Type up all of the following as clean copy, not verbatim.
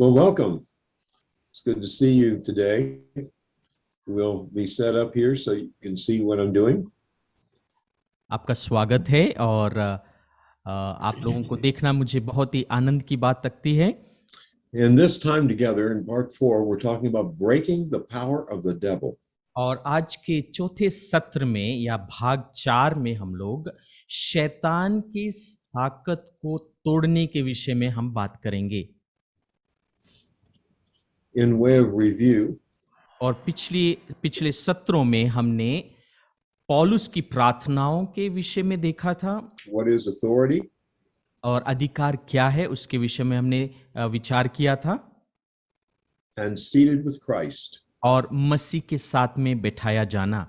Well, welcome. It's good to see you today. We'll be set up here so you can see what I'm doing. आपका स्वागत है और आप लोगों को देखना मुझे बहुत ही आनंद की बात लगती है। In this time together in part 4, we're talking about breaking the power of the devil. और आज के चौथे सत्र में या भाग 4 में हम लोग शैतान की ताकत को तोड़ने के विषय में हम बात करेंगे। In way of review, और पिछले सत्रों में हमने पौलुस की प्रार्थनाओं के विषय में देखा था। what is authority? और अधिकार क्या है उसके विषय में हमने विचार किया था। And seated with Christ. और मसीह के साथ में बैठाया जाना।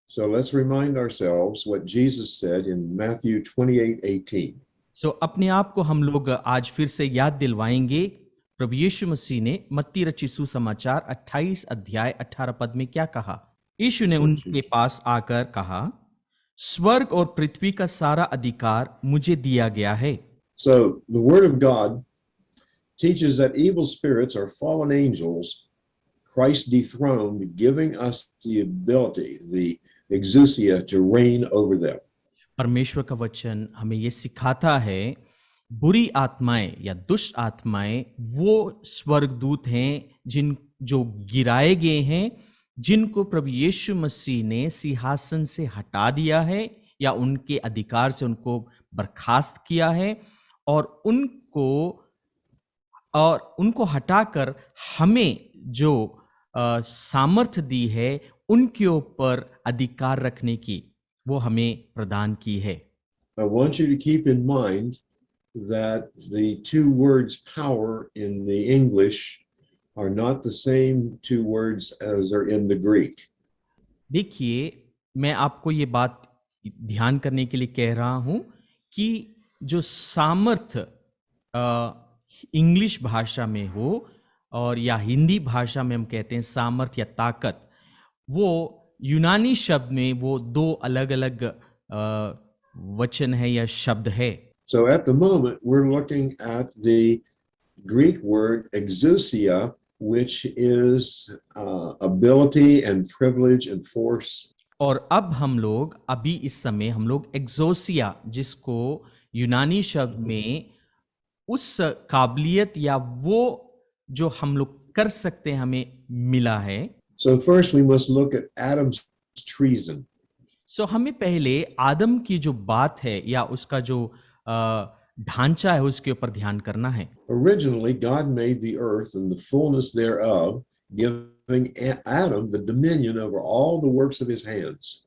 So let's remind ourselves what Jesus said in Matthew 28:18. So अपने आप को हम लोग आज फिर से याद दिलवाएंगे प्रभु यीशु मसीह ने मत्ती रचित सुसमाचार 28 अध्याय 18 पद में क्या कहा। यीशु ने उनके पास आकर कहा, स्वर्ग और पृथ्वी का सारा अधिकार मुझे दिया गया है। So the word of God teaches that evil spirits are fallen angels, Christ dethroned, giving us the ability, the exousia, to reign over them. परमेश्वर का वचन हमें ये सिखाता है बुरी आत्माएं या दुष्ट आत्माएं वो स्वर्गदूत हैं जो गिराए गए हैं, जिनको प्रभु यीशु मसीह ने सिंहासन से हटा दिया है या उनके अधिकार से उनको बर्खास्त किया है और उनको हटाकर हमें जो सामर्थ्य दी है उनके ऊपर अधिकार रखने की वो हमें प्रदान की है। I want you to keep in mind that the two words power in the English are not the same two words as are in the Greek. देखिए, मैं आपको ये बात ध्यान करने के लिए कह रहा हूं कि जो सामर्थ्य इंग्लिश भाषा में हो और या हिंदी भाषा में हम कहते हैं सामर्थ्य या ताकत, वो यूनानी शब्द में वो दो अलग-अलग वचन है या शब्द है। So at the moment we're looking at the Greek word exousia, which is ability and privilege and force. और अब हम लोग इस समय हम लोग एक्सोसिया, जिसको यूनानी शब्द में उस काबिलियत या वो जो हम लोग कर सकते हैं हमें मिला है। So first we must look at Adam's treason. So हमें पहले आदम की जो बात है या उसका जो ढांचा है उसके ऊपर ध्यान करना है। Originally God made the earth and the fullness thereof, giving Adam the dominion over all the works of his hands.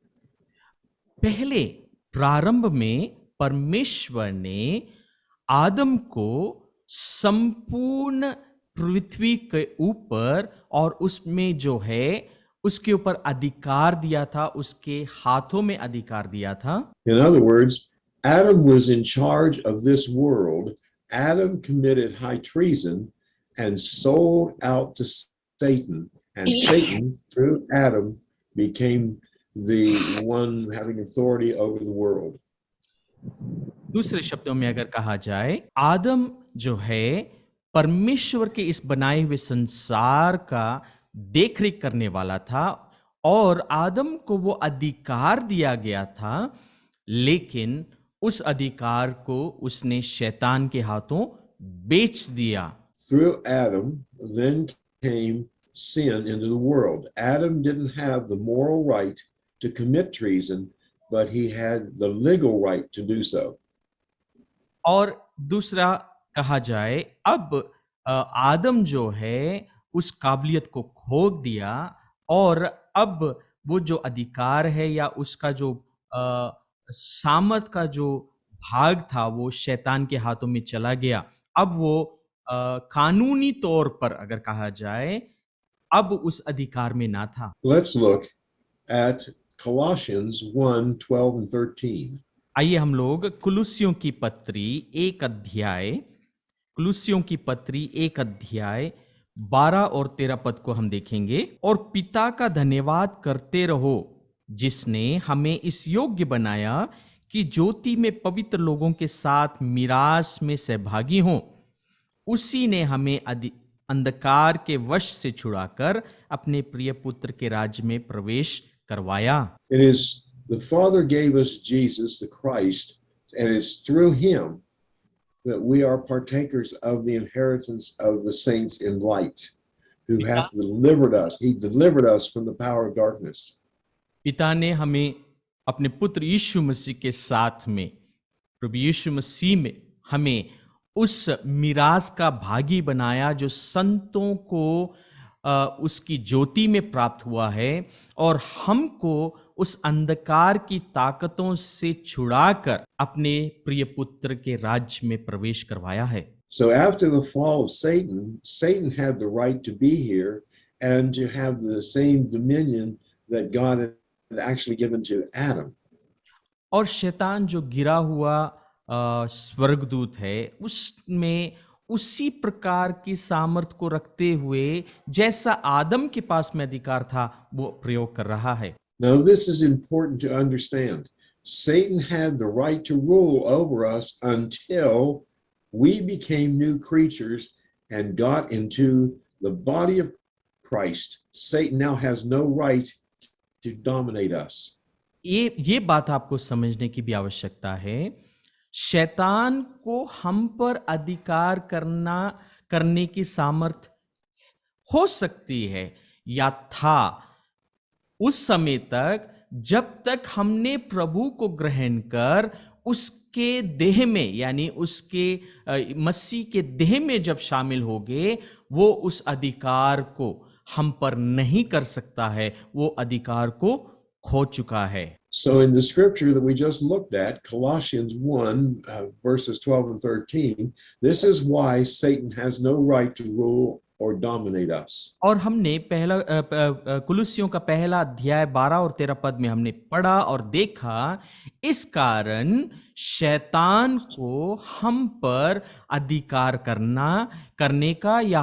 पहले प्रारंभ में परमेश्वर ने आदम को संपूर्ण पृथ्वी के ऊपर और उसमें जो है उसके ऊपर अधिकार दिया था, उसके हाथों में अधिकार दिया था। In other words, Adam was in charge of this world. Adam committed high treason and sold out to Satan, and Satan, through Adam, became the one having authority over the world. दूसरे शब्दों में अगर कहा जाए, आदम जो है परमेश्वर के इस बनाए हुए संसार का देखरेख करने वाला था और आदम को वो अधिकार दिया गया था, लेकिन उस अधिकार को उसने शैतान के हाथों बेच दिया। Through Adam then came sin into the world. Adam didn't have the moral right to commit treason, but he had the legal right to do so. और दूसरा कहा जाए, अब आदम जो है उस काबिलियत को खो दिया और अब वो जो अधिकार है या उसका जो सामर्थ का जो भाग था वो शैतान के हाथों में चला गया। अब वो कानूनी तौर पर अगर कहा जाए अब उस अधिकार में ना था। Let's look at Colossians 1:12 and 13. आइए हम लोग कुलुस्सियों की पत्री 1 अध्याय 12 और 13 पद को हम देखेंगे। और पिता का धन्यवाद करते रहो जिसने हमें इस योग्य बनाया कि ज्योति में पवित्र लोगों के साथ मिरास में सहभागी हों उसी ने हमें अंधकार के वश से छुड़ाकर अपने प्रिय पुत्र के राज्य में प्रवेश करवाया। It is the Father gave us Jesus, the Christ, and it's through him that we are partakers of the inheritance of the saints in light, who hath delivered us. He delivered us from the power of darkness. पिता ने हमें अपने पुत्र यीशु मसीह के साथ में, प्रभु यीशु मसीह में हमें उस मिरास का भागी बनाया जो संतों को उसकी ज्योति में प्राप्त हुआ है, और हमको उस अंधकार की ताकतों से छुड़ाकर अपने प्रिय पुत्र के राज्य में प्रवेश करवाया है। So after the fall of Satan, Satan had the right to be here and to have the same dominion that God had actually given to Adam. और शैतान जो गिरा हुआ स्वर्गदूत है, उसमें उसी प्रकार की सामर्थ को रखते हुए जैसा आदम के पास में अधिकार था वो प्रयोग कर रहा है। Now this is important to understand. Satan had the right to rule over us until we became new creatures and got into the body of Christ. Satan now has no right to dominate us. ये बात आपको समझने की भी आवश्यकता है। शैतान को हम पर अधिकार करने की सामर्थ हो सकती है या था उस समय तक जब तक हमने प्रभु को ग्रहण कर उसके देह में, यानी उसके मसीह के देह में जब शामिल हो गए, वो उस अधिकार को हम पर नहीं कर सकता है, वो अधिकार को खो चुका है। So in the scripture that we just looked at, Colossians 1, verses 12 and 13, this is why Satan has no right to rule or dominate us. और हमने पहला कुलुस्सियों का पहला अध्याय 12 और 13 पद में हमने पढ़ा और देखा, इस कारण शैतान को हम पर अधिकार करने का या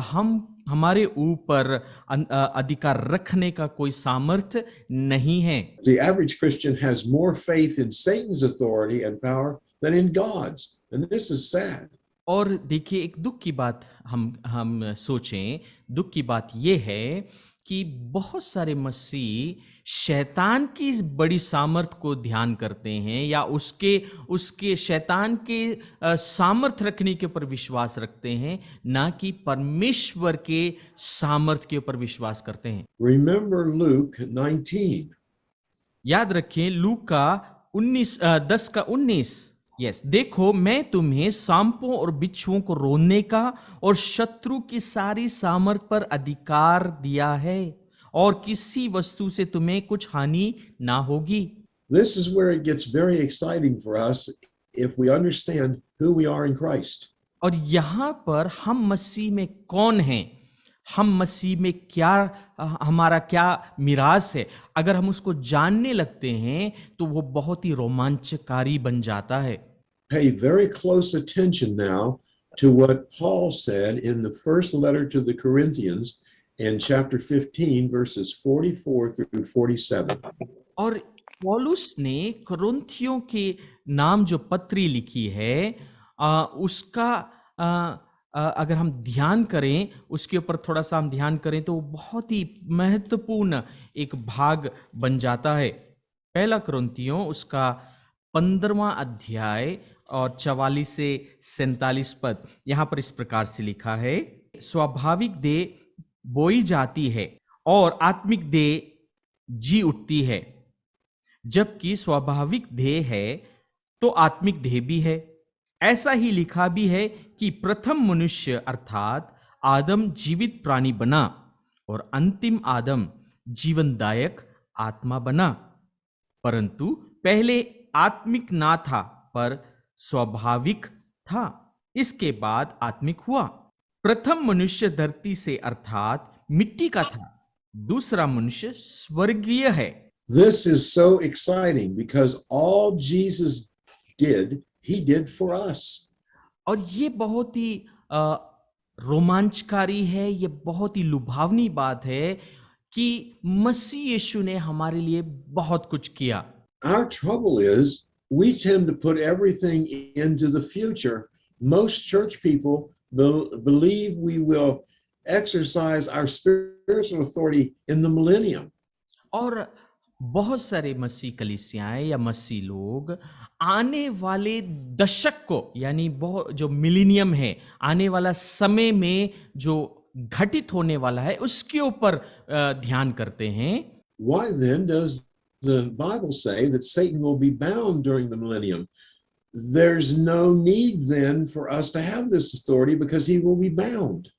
हमारे ऊपर अधिकार रखने का कोई सामर्थ्य नहीं है। The average Christian has more faith in Satan's authority and power than in God's, and this is sad. और देखिए, एक दुख की बात हम सोचें, दुख की बात यह है कि बहुत सारे मसीह शैतान की बड़ी सामर्थ को ध्यान करते हैं या उसके शैतान के सामर्थ रखने के ऊपर विश्वास रखते हैं, ना कि परमेश्वर के सामर्थ के ऊपर विश्वास करते हैं। Remember Luke 19. याद रखें लूक का 10:19। यस, देखो मैं तुम्हें सांपों और बिच्छुओं को रोनने का और शत्रु की सारी सामर्थ पर अधिकार दिया है, और किसी वस्तु से तुम्हें कुछ हानि ना होगी। This is where it gets very exciting for us if we understand who we are in Christ. और यहाँ पर हम मसीह में कौन हैं, हम मसीह में क्या, हमारा क्या मिरास है, अगर हम उसको जानने लगते हैं तो वो बहुत ही रोमांचकारी बन जाता है। Pay very close attention now to what Paul said in the first letter to the Corinthians in chapter 15 verses 44 through 47. और पौलुस ने कुरिन्थियों के नाम जो पत्री लिखी है उसका अगर हम ध्यान करें, उसके ऊपर थोड़ा सा हम ध्यान करें तो बहुत ही महत्वपूर्ण एक भाग बन जाता है। पहला कुरिन्थियों उसका 15वां अध्याय और 44 से 47 पद, यहाँ पर इस प्रकार से लिखा है, स्वाभाविक देह बोई जाती है और आत्मिक देह जी उठती है, जबकि स्वाभाविक देह है तो आत्मिक देह भी है। ऐसा ही लिखा भी है कि प्रथम मनुष्य अर्थात आदम जीवित प्राणी बना और अंतिम आदम जीवनदायक आत्मा बना, परंतु पहले आत्मिक ना था पर स्वाभाविक था, इसके बाद आत्मिक हुआ। प्रथम मनुष्य धरती से अर्थात मिट्टी का था, दूसरा मनुष्य स्वर्गीय है। This is so exciting because all Jesus did, he did for us. और ये बहुत ही रोमांचकारी है, ये बहुत ही लुभावनी बात है कि मसीह यीशु ने हमारे लिए बहुत कुछ किया। Our trouble is we tend to put everything into the future. Most church people believe we will exercise our spiritual authority in the millennium. और बहुत सारे मसीह कलीसियाएं या मसीह लोग आने वाले दशक को, यानी बहुत जो मिलीनियम है, आने वाला समय में जो घटित होने वाला है उसके ऊपर ध्यान करते हैं. Why then does the Bible say that Satan will be bound during the millennium? There's no need then for us to have this authority because he will be bound.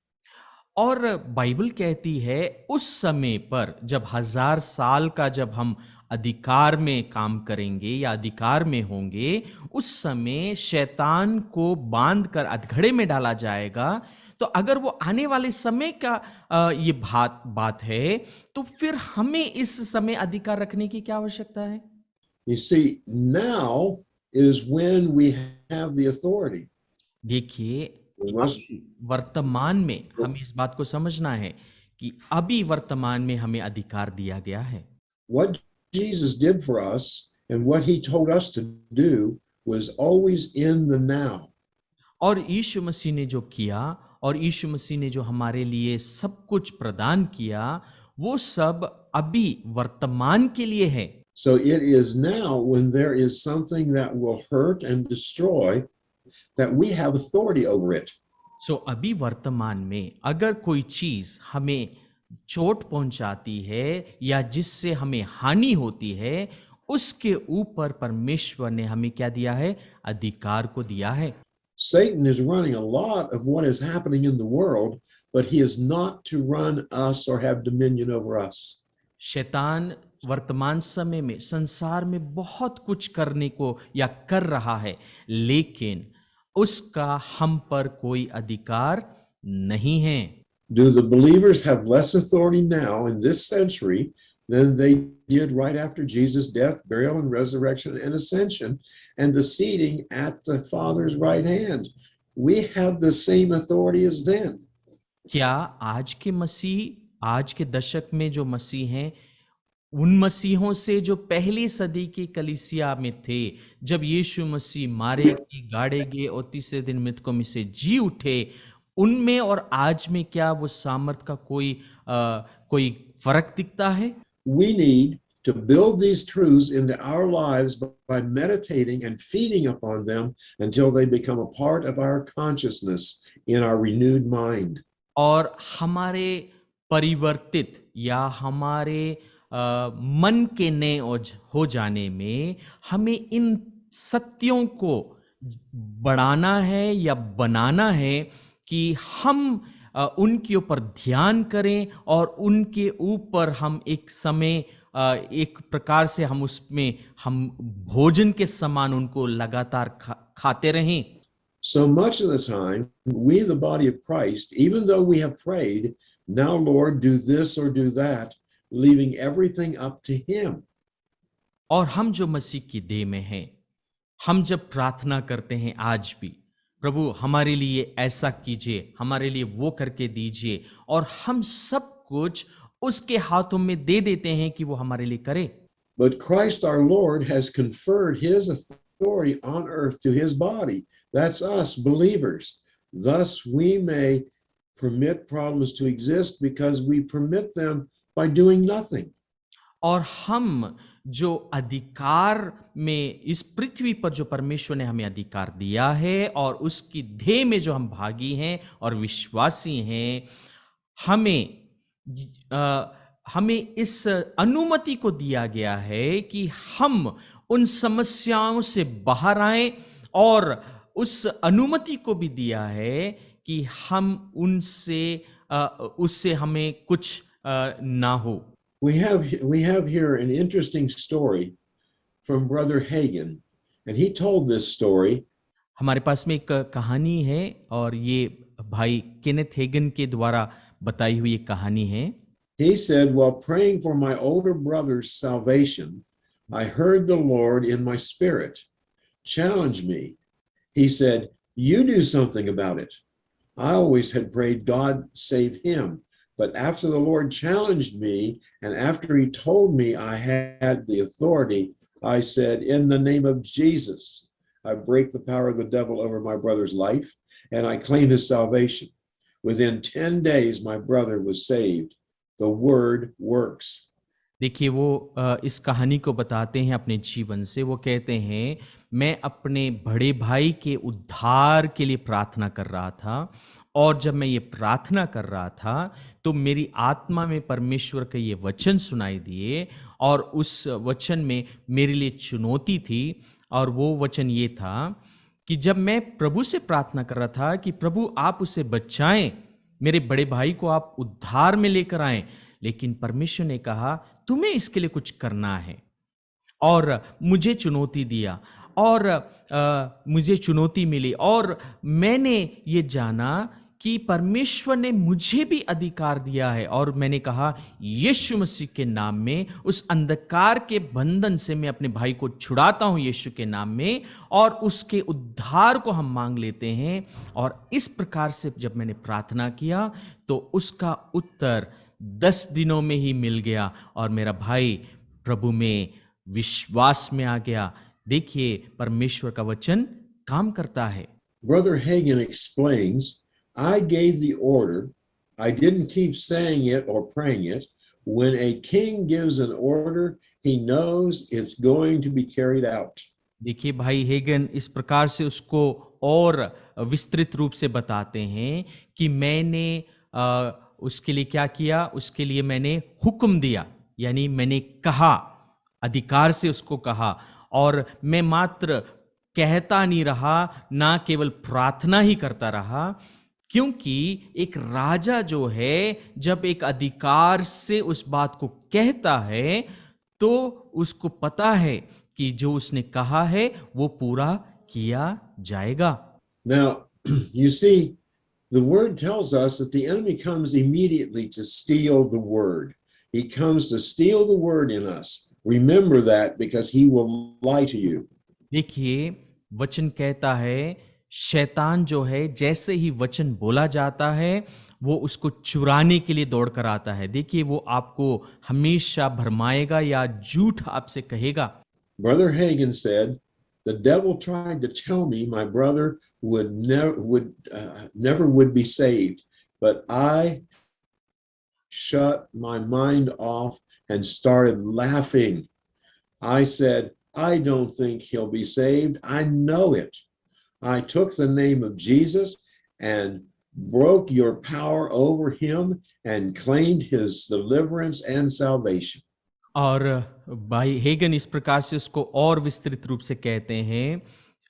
और बाइबल कहती है उस समय पर जब 1000 साल का जब हम अधिकार में काम करेंगे या अधिकार में होंगे, उस समय शैतान को बांध कर अधगड़े में डाला जाएगा. तो अगर वो आने वाले समय का ये बात है, तो फिर हमें इस समय अधिकार रखने की क्या आवश्यकता है? You see, now is when we have the authority. देखिए, We must, वर्तमान में हमें इस बात को समझना है कि अभी वर्तमान में हमें अधिकार दिया गया है. what Jesus did for us and what he told us to do was always in the now. और यीशु मसीह ने जो किया और यीशु मसीह ने जो हमारे लिए सब कुछ प्रदान किया, वो सब अभी वर्तमान के लिए है. So it is now when there is something that will hurt and destroy that we have authority over it. सो अभी वर्तमान में अगर कोई चीज हमें चोट पहुंचाती है या जिससे हमें हानि होती है, उसके ऊपर परमेश्वर ने हमें क्या दिया है? अधिकार को दिया है. Satan is running a lot of what is happening in the world, but he is not to run us or have dominion over us. शैतान वर्तमान समय में संसार में बहुत कुछ करने को या कर रहा है, लेकिन उसका हम पर कोई अधिकार नहीं है. Do the believers have less authority now in this century than they did right after Jesus' death, burial, and resurrection and ascension, and the seating at the Father's right hand? We have the same authority as then. क्या आज के मसीह, आज के दशक में जो मसीह हैं, उन मसीहों से जो पहली सदी की कलीसिया में थे, जब यीशु मसीह मारे गए, गाड़े गए और तीसरे दिन मृतकों में से जी उठे, उनमें और आज में क्या वो सामर्थ का कोई फर्क दिखता है? We need to build these truths into our lives by meditating and feeding upon them until they become a part of our consciousness in our renewed mind. और हमारे परिवर्तित या हमारे मन के नए हो जाने में हमें इन सत्यों को बढ़ाना है या बनाना है कि हम उनके ऊपर ध्यान करें और उनके ऊपर हम एक समय एक प्रकार से हम उसमें हम भोजन के समान उनको लगातार खाते रहें. So much of the time, we, the body of Christ, even though we have prayed, now Lord, do this or do that, leaving everything up to him. और हम जो मसीह की देह में हैं, हम जब प्रार्थना करते हैं आज भी, प्रभु हमारे लिए ऐसा कीजिए, हमारे लिए वो करके दीजिए, और हम सब कुछ उसके हाथों में दे देते हैं कि वो हमारे लिए करे. But Christ our Lord has conferred his authority on earth to his body. That's us, believers. Thus we may permit problems to exist because we permit them by doing nothing. और हम जो अधिकार में इस पृथ्वी पर जो परमेश्वर ने हमें अधिकार दिया है और उसकी देह में जो हम भागी हैं और विश्वासी हैं, हमें इस अनुमति को दिया गया है कि हम उन समस्याओं से बाहर आएं, और उस अनुमति को भी दिया है कि हम उससे हमें कुछ ना हो. We have here an interesting story from Brother Hagin, and he told this story. हमारे पास में एक कहानी है और ये भाई केनेथ हेगन के द्वारा बताई हुई एक कहानी है. He said, while praying for my older brother's salvation, I heard the Lord in my spirit challenge me. He said, you do something about it. I always had prayed God save him. But after the Lord challenged me, and after he told me I had the authority, I said, in the name of Jesus, I break the power of the devil over my brother's life, and I claim his salvation. Within 10 days, my brother was saved. The word works. देखिए वो इस कहानी को बताते हैं अपने जीवन से। वो कहते हैं, मैं अपने बड़े भाई के उद्धार के लिए प्रार्थना कर रहा था, और जब मैं ये प्रार्थना कर रहा था तो मेरी आत्मा में परमेश्वर के ये वचन सुनाई दिए, और उस वचन में मेरे लिए चुनौती थी। और वो वचन ये था कि जब मैं प्रभु से प्रार्थना कर रहा था कि प्रभु आप उसे बचाएं, मेरे बड़े भाई को आप उद्धार में लेकर आएं, लेकिन परमेश्वर ने कहा तुम्हें इसके लिए कुछ करना है, और मुझे चुनौती दिया, और मुझे चुनौती मिली, और मैंने ये जाना कि परमेश्वर ने मुझे भी अधिकार दिया है। और मैंने कहा यीशु मसीह के नाम में उस अंधकार के बंधन से मैं अपने भाई को छुड़ाता हूं यीशु के नाम में, और उसके उद्धार को हम मांग लेते हैं। और इस प्रकार से जब मैंने प्रार्थना किया तो उसका उत्तर 10 दिनों में ही मिल गया, और मेरा भाई प्रभु में विश्वास में आ गया। देखिए परमेश्वर का वचन काम करता है। Brother Hagin explains, I gave the order. I didn't keep saying it or praying it. When a king gives an order, he knows it's going to be carried out. देखिए भाई हेगन इस प्रकार से उसको और विस्तृत रूप से बताते हैं कि मैंने उसके लिए क्या किया। उसके लिए मैंने हुक्म दिया, यानी मैंने कहा, अधिकार से उसको कहा, और मैं मात्र कहता नहीं रहा, ना केवल प्रार्थना ही करता रहा। क्योंकि एक राजा जो है जब एक अधिकार से उस बात को कहता है तो उसको पता है कि जो उसने कहा है वो पूरा किया जाएगा। Now, you see, the word tells us that the enemy comes immediately to steal the word. He comes to steal the word in us. Remember that, because he will lie to you. देखिए वचन कहता है, शैतान जो है जैसे ही वचन बोला जाता है वो उसको चुराने के लिए दौड़ कर आता है। देखिए वो आपको हमेशा भरमाएगा या झूठ आपसे कहेगा। Brother Hagin said, the devil tried to tell me my brother never would be saved, but I shut my mind off and started laughing. I said, I don't think he'll be saved. I know it. I took the name of Jesus and broke your power over him and claimed his deliverance and salvation. और भाई Hagin इस प्रकार से उसको और विस्तृत रूप से कहते हैं,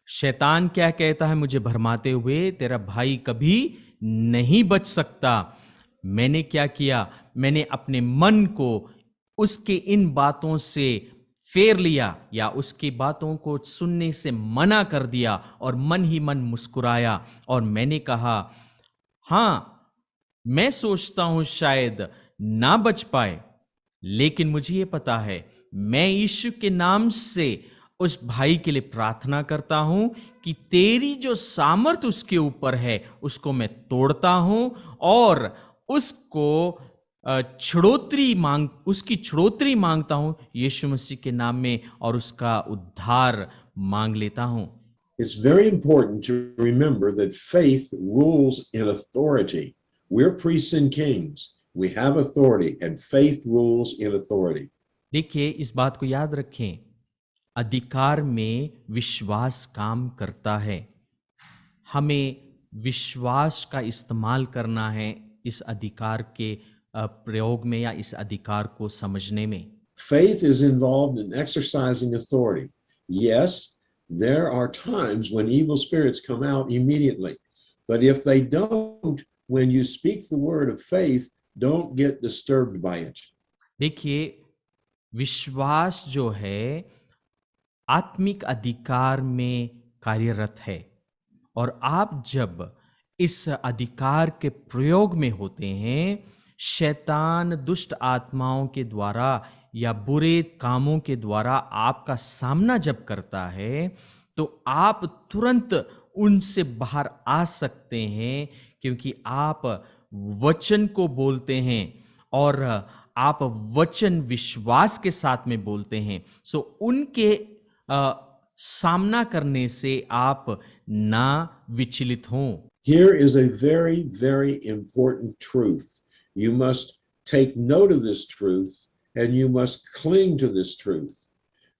शैतान क्या कहता है मुझे भरमाते हुए, तेरा भाई कभी नहीं बच सकता। मैंने क्या किया, मैंने अपने मन को उसके इन बातों से फेर लिया, या उसकी बातों को सुनने से मना कर दिया, और मन ही मन मुस्कुराया, और मैंने कहा हाँ, मैं सोचता हूं शायद ना बच पाए, लेकिन मुझे ये पता है मैं यीशु के नाम से उस भाई के लिए प्रार्थना करता हूं कि तेरी जो सामर्थ उसके ऊपर है उसको मैं तोड़ता हूं, और उसको उसकी छुड़ौती मांगता हूं यीशु मसीह के नाम में, और उसका उद्धार मांग लेता हूं। It's very important to remember that faith rules in authority. We're priests and kings. We have authority, and faith rules in authority. देखिए इस बात को याद रखें, अधिकार में विश्वास काम करता है। हमें विश्वास का इस्तेमाल करना है इस अधिकार के प्रयोग में या इस अधिकार को समझने में। Faith is involved in exercising authority. Yes, there are times when evil spirits come out immediately, but if they don't, when you speak the word of faith, don't get disturbed by it. देखिए विश्वास जो है आत्मिक अधिकार में कार्यरत है, और आप जब इस अधिकार के प्रयोग में होते हैं, शैतान दुष्ट आत्माओं के द्वारा या बुरे कामों के द्वारा आपका सामना जब करता है तो आप तुरंत उनसे बाहर आ सकते हैं, क्योंकि आप वचन को बोलते हैं और आप वचन विश्वास के साथ में बोलते हैं। सो उनके सामना करने से आप ना विचलित हों। Here is a very, very important truth. You must take note of this truth and you must cling to this truth.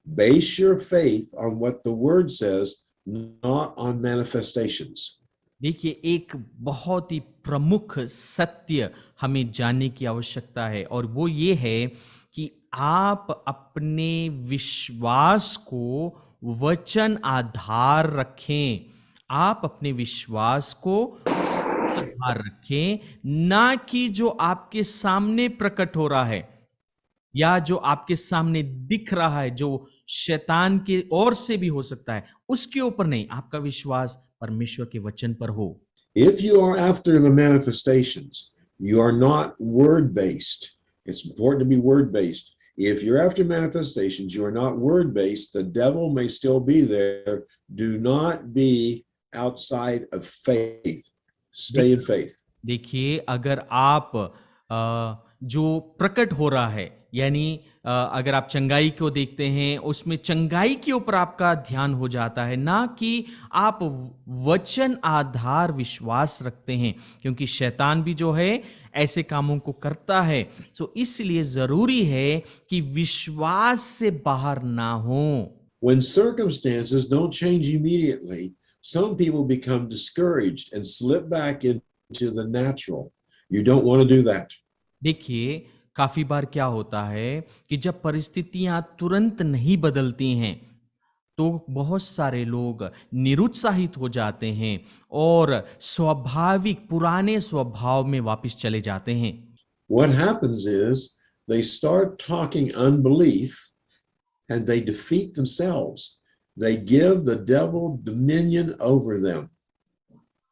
Base your faith on what the word says, not on manifestations. देखिए, एक बहुत ही प्रमुख सत्य हमें जानने की आवश्यकता है और वो ये है कि आप अपने विश्वास को वचन आधार रखें। आप अपने विश्वास को आधार रखें, ना कि जो आपके सामने प्रकट हो रहा है या जो आपके सामने दिख रहा है, जो शैतान की ओर से भी हो सकता है, उसके ऊपर नहीं, आपका विश्वास परमेश्वर के वचन पर हो। If you are after the manifestations, you are not word based. It's important to be word based. If you're after manifestations, you are not word based. The devil may still be there. Do not be outside of faith. Stay in faith. देखिए, अगर आप जो प्रकट हो रहा है, यानी अगर आप चंगाई को देखते हैं, उसमें चंगाई के ऊपर आपका ध्यान हो जाता है, ना कि आप वचन आधार विश्वास रखते हैं, क्योंकि शैतान भी जो है ऐसे कामों को करता है। सो इसलिए जरूरी है कि विश्वास से बाहर ना हो। When circumstances don't change immediately, some people become discouraged and slip back into the natural. You don't want to do that. देखिए, काफी बार क्या होता है कि जब परिस्थितियां तुरंत नहीं बदलती हैं, तो बहुत सारे लोग निरुत्साहित हो जाते हैं और स्वाभाविक पुराने स्वभाव में वापस चले जाते हैं। What happens is they start talking unbelief and they defeat themselves. They give the devil dominion over them.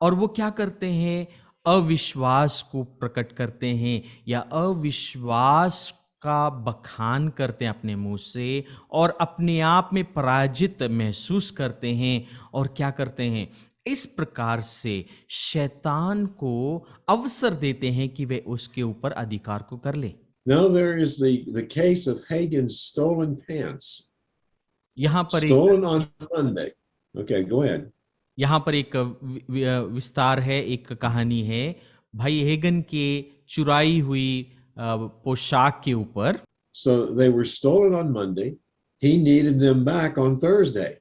और वो क्या करते हैं? अविश्वास को प्रकट करते हैं या अविश्वास का बखान करते हैं अपने मुंह से और अपने आप में पराजित महसूस करते हैं और क्या करते हैं? इस प्रकार से शैतान को अवसर देते हैं कि वे उसके ऊपर अधिकार को कर ले। Now there is the case of Hagen's stolen pants. यहाँ पर एक Stolen on Monday. Okay, go ahead. यहाँ पर एक विस्तार है, एक कहानी है भाई हेगन के चुराई हुई पोशाक के ऊपर। So they were stolen on Monday. He needed them back on Thursday.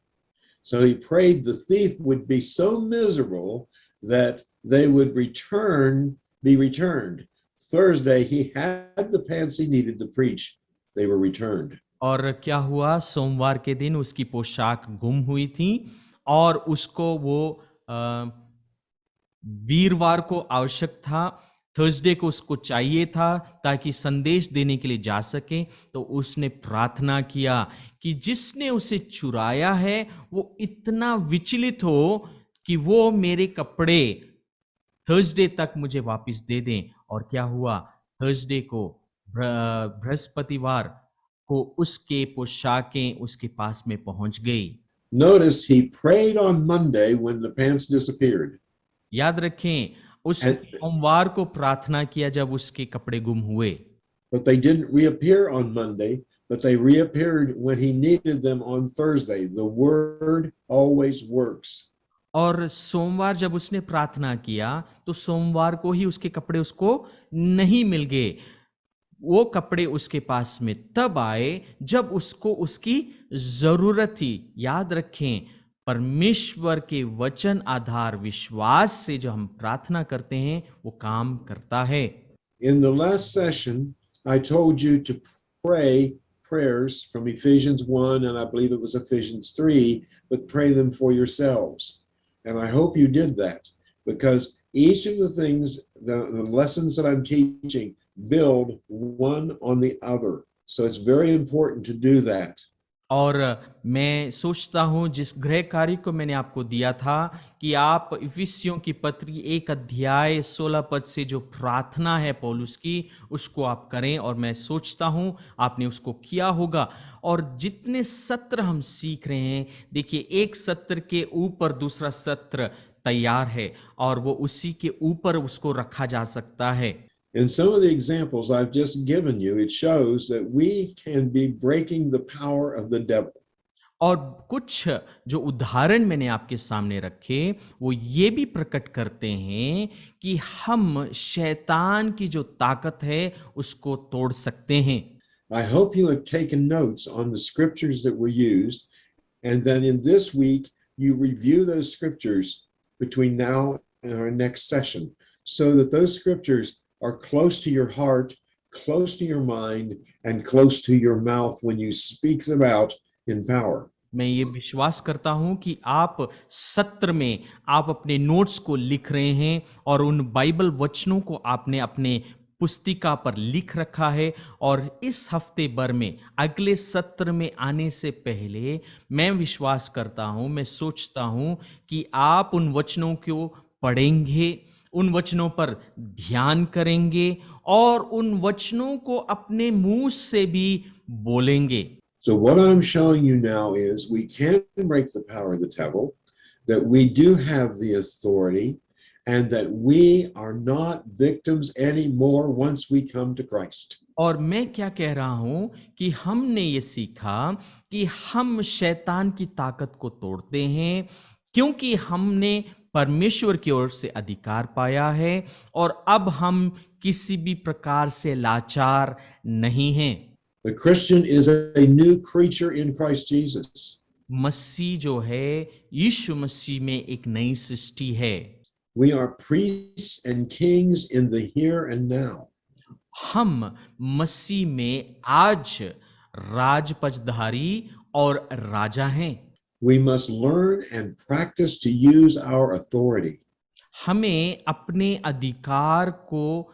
So he prayed the thief would be so miserable that they would be returned. Thursday, he had the pants he needed to preach. They were returned. और क्या हुआ? सोमवार के दिन उसकी पोशाक गुम हुई थी और उसको वो वीरवार को आवश्यक था, थर्सडे को उसको चाहिए था ताकि संदेश देने के लिए जा सके। तो उसने प्रार्थना किया कि जिसने उसे चुराया है वो इतना विचलित हो कि वो मेरे कपड़े थर्सडे तक मुझे वापस दे दें। और क्या हुआ? थर्सडे को, बृहस्पतिवार को उसके पोशाकें उसके पास में पहुंच गई। Notice he prayed on Monday when the pants disappeared. याद रखें, उसने सोमवार को प्रार्थना किया जब उसके कपड़े गुम हुए। But they didn't reappear on Monday, but they reappeared when he needed them on Thursday. The word always works. और सोमवार जब उसने प्रार्थना किया तो सोमवार को ही उसके कपड़े उसको नहीं मिल गए। वो कपड़े उसके पास में तब आए जब उसको उसकी जरूरत थी। याद रखें, परमेश्वर के वचन आधार विश्वास से जो हम प्रार्थना करते हैं वो काम करता है। In the last session, I told you to pray prayers from Ephesians 1 and I believe it was Ephesians 3, but pray them for yourselves. And I hope you did that because each of the things, the lessons that I'm teaching build one on the other. So it's very important to do that. और मैं सोचता हूं जिस गृह कार्य को मैंने आपको दिया था कि आप इफिसियों की पत्री 1 अध्याय 16 पद से जो प्रार्थना है पौलुस की उसको आप करें, और मैं सोचता हूं आपने उसको किया होगा। और जितने सत्र हम सीख रहे हैं, देखिए एक सत्र के ऊपर दूसरा सत्र तैयार है और वो उसी के ऊपर उसको रखा जा सकता है। In some of the examples I've just given you, it shows that we can be breaking the power of the devil. और कुछ जो उदाहरण मैंने आपके सामने रखे वो ये भी प्रकट करते हैं कि हम शैतान की जो ताकत है उसको तोड़ सकते हैं। I hope you have taken notes on the scriptures that were used, and then in this week, you review those scriptures between now and our next session so that those scriptures are close to your heart, close to your mind, and close to your mouth when you speak them out in power. मैं ये विश्वास करता हूं कि आप सत्र में आप अपने नोट्स को लिख रहे हैं और उन बाइबल वचनों को आपने अपने पुस्तिका पर लिख रखा है, और इस हफ्ते भर में अगले सत्र में आने से पहले मैं विश्वास करता हूं, मैं सोचता हूं कि आप उन वचनों को पढ़ेंगे, उन वचनों पर ध्यान करेंगे और उन वचनों को अपने मुंह से भी बोलेंगे। So, what I'm showing you now is we can break the power of the devil, that we do have the authority, and that we are not victims anymore once we come to Christ. और मैं क्या कह रहा हूं कि हमने ये सीखा कि हम शैतान की ताकत को तोड़ते हैं क्योंकि हमने परमेश्वर की ओर से अधिकार पाया है, और अब हम किसी भी प्रकार से लाचार नहीं हैं। The Christian is a new creature in Christ Jesus. मसीह जो है यीशु मसीह में एक नई सृष्टि है। We are priests and kings in the here and now. हम मसीह में आज राजपचधारी और राजा हैं। We must learn and practice to use our authority. हमें अपने अधिकार को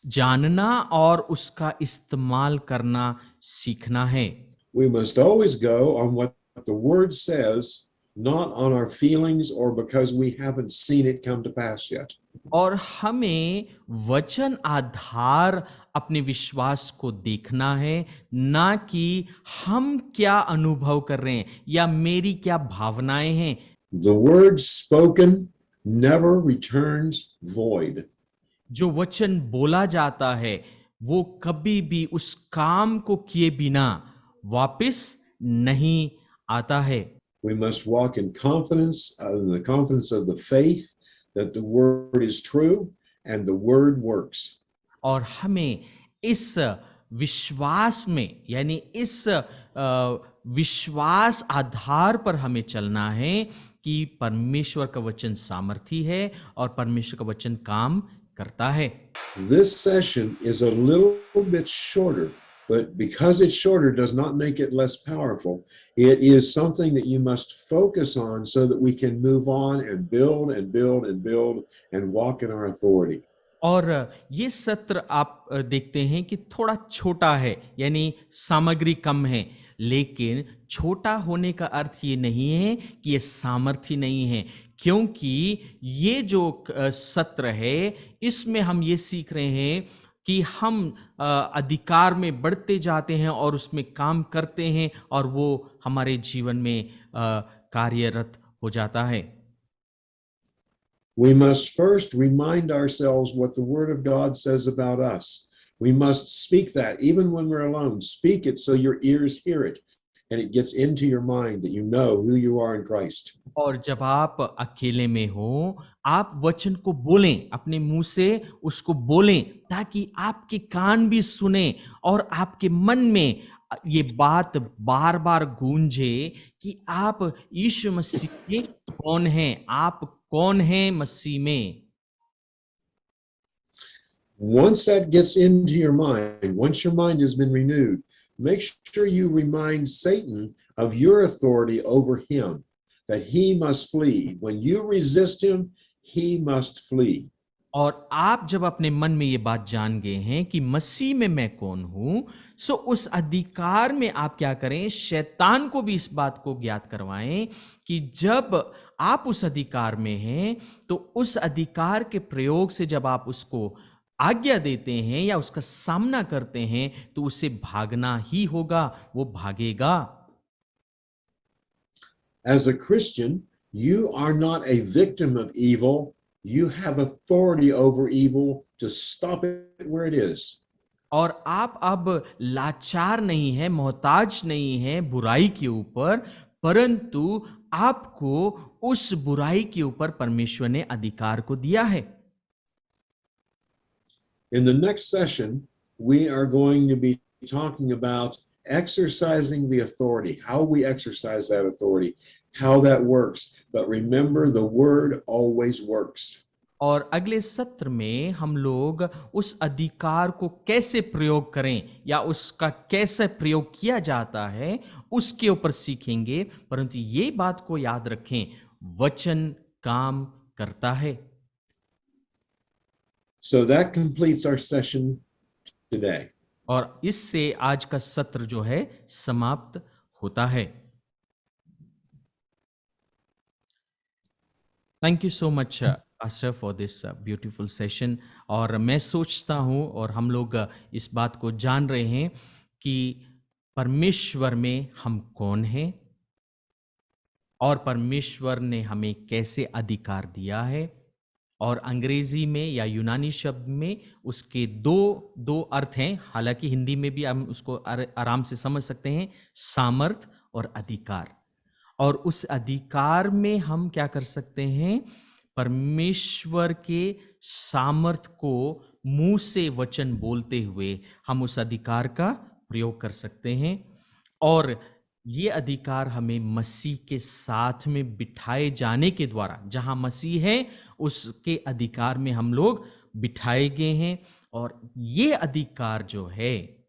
जानना और उसका इस्तेमाल करना सीखना है। We must always go on what the word says, not on our feelings or because we haven't seen it come to pass yet. और हमें वचन आधार अपने विश्वास को देखना है, ना कि हम क्या अनुभव कर रहे हैं या मेरी क्या भावनाएं हैं। The word spoken never returns void. जो वचन बोला जाता है वो कभी भी उस काम को किए बिना वापस नहीं आता है। We must walk in the confidence of the faith that the word is true and the word works. और हमें इस विश्वास में, यानी इस विश्वास आधार पर हमें चलना है कि परमेश्वर का वचन सामर्थी है और परमेश्वर का वचन काम करता है। This session is a little bit shorter, but because it's shorter does not make it less powerful. It is something that you must focus on so that we can move on and build and build and build and walk in our authority. और ये सत्र आप देखते हैं कि थोड़ा छोटा है, यानी सामग्री कम है, लेकिन छोटा होने का अर्थ ये नहीं है कि ये सामर्थ्य नहीं है, क्योंकि ये जो सत्र है इसमें हम ये सीख रहे हैं कि हम अधिकार में बढ़ते जाते हैं और उसमें काम करते हैं और वो हमारे जीवन में कार्यरत हो जाता है। We must first remind ourselves what the Word of God says about us. We must speak that even when we're alone. Speak it so your ears hear it and it gets into your mind that you know who you are in Christ. और जब आप अकेले में हो आप वचन को बोलें, अपने मुंह से उसको बोलें ताकि आपके कान भी सुने और आपके मन में ये बात बार बार गूंजे कि आप यीशु मसीह के कौन हैं, आप कौन हैं मसीह में। Once that gets into your mind, once your mind has been renewed, make sure you remind Satan of your authority over him, that he must flee. When you resist him, he must flee. और आप जब अपने मन में ये बात जान गए हैं कि मसीह में मैं कौन हूं, सो उस अधिकार में आप क्या करें, शैतान को भी इस बात को ज्ञात करवाएं कि जब आप उस अधिकार में हैं तो उस अधिकार के प्रयोग से जब आप उसको आज्ञा देते हैं या उसका सामना करते हैं तो उसे भागना ही होगा, वो भागेगा। As a Christian, you are not a victim of evil. You have authority over evil to stop it where it is. और आप अब लाचार नहीं है, मोहताज नहीं है बुराई के ऊपर, परंतु आपको उस बुराई के ऊपर परमेश्वर ने अधिकार को दिया है। In the next session, we are going to be talking about exercising the authority, how we exercise that authority, how that works. But remember, the word always works. और अगले सत्र में हम लोग उस अधिकार को कैसे प्रयोग करें या उसका कैसे प्रयोग किया जाता है उसके ऊपर सीखेंगे। परंतु ये बात को याद रखें, वचन काम करता है। So that completes our session today. और इससे आज का सत्र जो है समाप्त होता है। Thank you so much pastor for this beautiful session. और मैं सोचता हूँ और हम लोग इस बात को जान रहे हैं कि परमेश्वर में हम कौन हैं और परमेश्वर ने हमें कैसे अधिकार दिया है। और अंग्रेजी में या यूनानी शब्द में उसके दो अर्थ हैं, हालांकि हिंदी में भी हम उसको आराम से समझ सकते हैं, सामर्थ और अधिकार। और उस अधिकार में हम क्या कर सकते हैं, परमेश्वर के सामर्थ को मुंह से वचन बोलते हुए हम उस अधिकार का प्रयोग कर सकते हैं। और ये अधिकार हमें मसीह के साथ में बिठाए जाने के द्वारा, जहां मसीह है उसके अधिकार में हम लोग बिठाए गए हैं। और ये अधिकार जो है,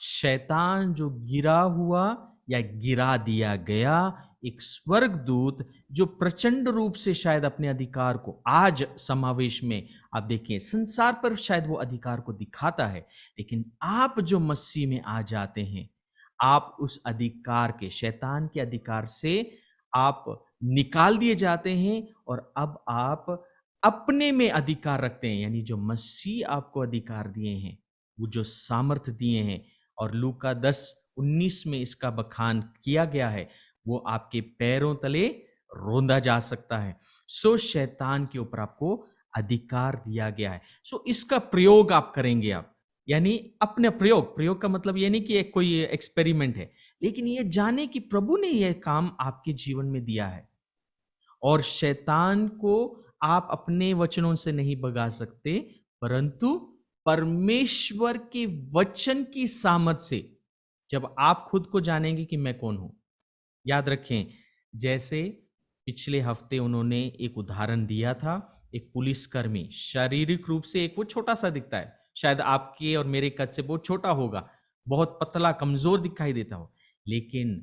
शैतान जो गिरा हुआ या गिरा दिया गया एक स्वर्गदूत जो प्रचंड रूप से शायद अपने अधिकार को आज समावेश में आप देखें संसार पर शायद वो अधिकार को दिखाता है, लेकिन आप जो मसीह में आ जाते हैं, आप उस अधिकार के, शैतान के अधिकार से आप निकाल दिए जाते हैं और अब आप अपने में अधिकार रखते हैं। यानी जो मसीह आपको अधिकार दिए हैं, वो जो सामर्थ्य दिए हैं, और लूका 10:19 में इसका बखान किया गया है, वो आपके पैरों तले रोंदा जा सकता है। सो शैतान के ऊपर आपको अधिकार दिया गया है। सो इसका प्रयोग आप करेंगे आप, यानी अपने प्रयोग का मतलब ये नहीं कि एक कोई एक्सपेरिमेंट है, लेकिन ये जाने कि प्रभु ने यह काम आपके जीवन में दिया है। और शैतान को आप अपने वचनों से नहीं भगा सकते, परंतु परमेश्वर के वचन की सामर्थ से जब आप खुद को जानेंगे कि मैं कौन हूं। याद रखें, जैसे पिछले हफ्ते उन्होंने एक उदाहरण दिया था, एक पुलिसकर्मी शारीरिक रूप से एक वो छोटा सा दिखता है, शायद आपके और मेरे कद से बहुत छोटा होगा, बहुत पतला कमजोर दिखाई देता हो, लेकिन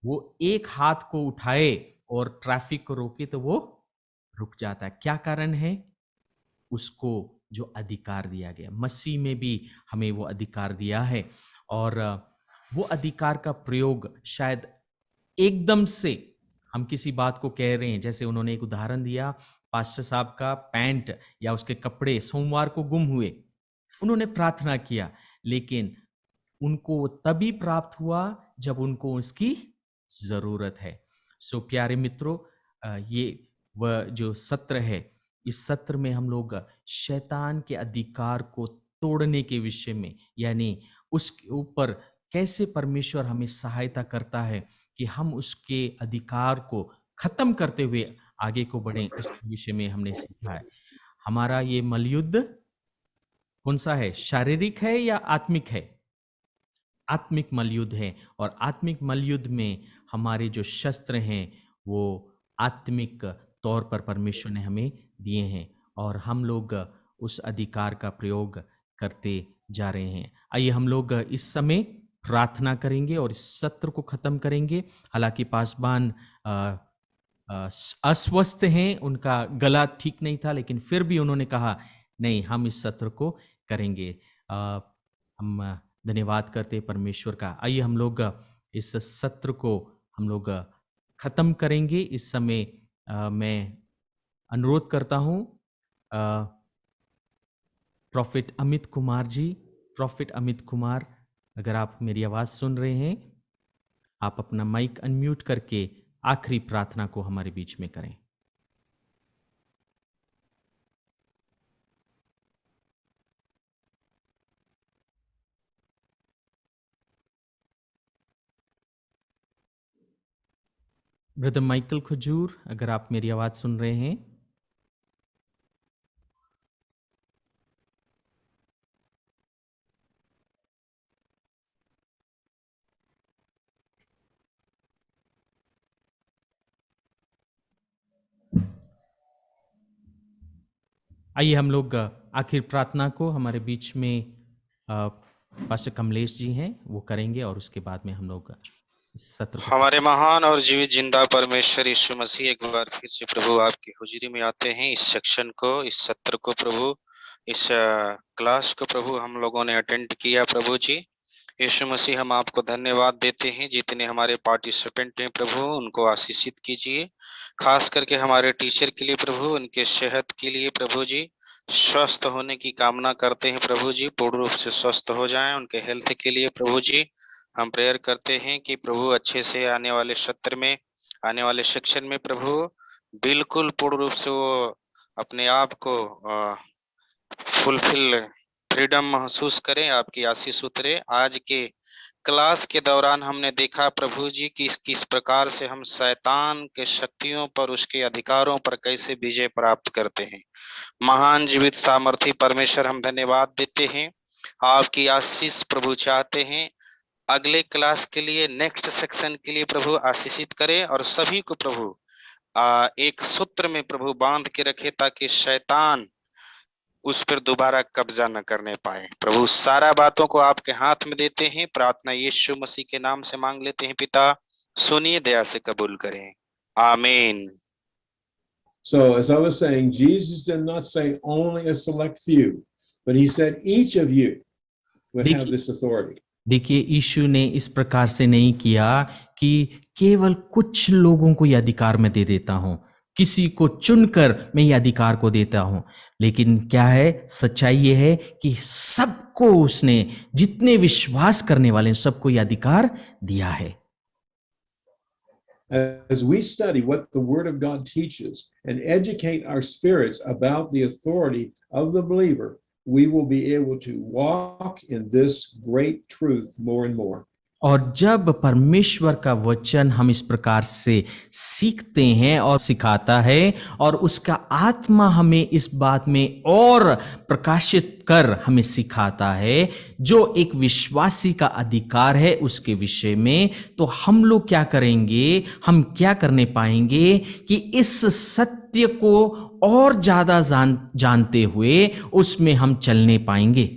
वो एक हाथ को उठाए और ट्रैफिक को रोके तो वो रुक जाता है। क्या कारण है? उसको जो अधिकार दिया गया। मसीह में भी हमें वो अधिकार दिया है, और वो अधिकार का प्रयोग शायद एकदम से हम किसी बात को कह रहे हैं, जैसे उन्होंने एक उदाहरण दिया, पास्टर साहब का पैंट या उसके कपड़े सोमवार को गुम हुए, उन्होंने प्रार्थना किया, लेकिन उनको तभी प्राप्त हुआ जब उनको उसकी जरूरत है। सो प्यारे मित्रों, ये वह जो सत्र है, इस सत्र में हम लोग शैतान के अधिकार को तोड़ने के विषय में, यानी उसके ऊपर कैसे परमेश्वर हमें सहायता करता है कि हम उसके अधिकार को खत्म करते हुए आगे को बढ़ें, उस विषय में हमने सीखा है। हमारा ये मलयुद्ध कौन सा है, शारीरिक है या आत्मिक है? आत्मिक मलयुद्ध है। और आत्मिक मलयुद्ध में हमारे जो शस्त्र हैं वो आत्मिक तौर पर परमेश्वर ने हमें दिए हैं, और हम लोग उस अधिकार का प्रयोग करते जा रहे हैं। आइए हम लोग इस समय प्रार्थना करेंगे और इस सत्र को खत्म करेंगे। हालांकि पासवान अस्वस्थ हैं, उनका गला ठीक नहीं था, लेकिन फिर भी उन्होंने कहा नहीं, हम इस सत्र को करेंगे। हम धन्यवाद करते हैं परमेश्वर का। आइए हम लोग इस सत्र को हम लोग खत्म करेंगे। इस समय मैं अनुरोध करता हूं प्रॉफिट अमित कुमार जी, प्रॉफिट अमित कुमार, अगर आप मेरी आवाज सुन रहे हैं, आप अपना माइक अनम्यूट करके आखिरी प्रार्थना को हमारे बीच में करें। ब्रदर माइकल खजूर, अगर आप मेरी आवाज सुन रहे हैं। आइए हम लोग आखिर प्रार्थना को हमारे बीच में पास्टर कमलेश जी हैं वो करेंगे, और उसके बाद में हम लोग इस सत्र को हमारे महान और जीवित जिंदा परमेश्वर यीशु मसीह, एक बार फिर से प्रभु आपकी हुजूरी में आते हैं। इस सेक्शन को, इस सत्र को प्रभु, इस क्लास को प्रभु हम लोगों ने अटेंड किया। प्रभु जी यीशु मसीह, हम आपको धन्यवाद देते हैं। जितने हमारे पार्टिसिपेंट हैं प्रभु, उनको आशीषित कीजिए। खास करके हमारे टीचर के लिए प्रभु, उनके सेहत के लिए प्रभु जी, स्वस्थ होने की कामना करते हैं प्रभु जी, पूर्ण रूप से स्वस्थ हो जाएं। उनके हेल्थ के लिए प्रभु जी हम प्रेयर करते हैं कि प्रभु अच्छे से आने वाले सत्र में, आने वाले सेक्शन में प्रभु बिल्कुल पूर्ण रूप से वो अपने आप को फुलफिल, फ्रीडम महसूस करें, आपकी आशीष उतरे। आज के क्लास के दौरान हमने देखा प्रभु जी कि किस प्रकार से हम शैतान के शक्तियों पर, उसके अधिकारों पर कैसे विजय प्राप्त करते हैं। महान जीवित सामर्थी परमेश्वर, हम धन्यवाद देते हैं। आपकी आशीष प्रभु चाहते हैं। अगले क्लास के लिए, नेक्स्ट सेक्शन के लिए प्रभु आशीषित करें, और सभी को प्रभु एक सूत्र में प्रभु बांध के रखे, ताकि शैतान उस पर दोबारा कब्जा न करने पाए। प्रभु सारा बातों को आपके हाथ में देते हैं। प्रार्थना यीशु मसीह के नाम से मांग लेते हैं पिता, सुनिए, दया से कबूल करें, आमीन। So as I was saying, Jesus did not say only a select few, but he said each of you would have this authority. देखिए, यीशु ने इस प्रकार से नहीं किया कि केवल कुछ लोगों को यह अधिकार मैं दे देता हूं, किसी को चुनकर मैं ये अधिकार को देता हूं, लेकिन क्या है, सच्चाई ये है कि सबको उसने, जितने विश्वास करने वाले हैं, सबको यह अधिकार दिया है। As we study what the Word of God teaches and educate our spirits about the authority of the believer, we will be able to walk in this great truth more and more. और जब परमेश्वर का वचन हम इस प्रकार से सीखते हैं और सिखाता है, और उसका आत्मा हमें इस बात में और प्रकाशित कर हमें सिखाता है, जो एक विश्वासी का अधिकार है उसके विषय में, तो हम लोग क्या करेंगे, हम क्या करने पाएंगे कि इस सत्य को और ज्यादा जानते हुए उसमें हम चलने पाएंगे।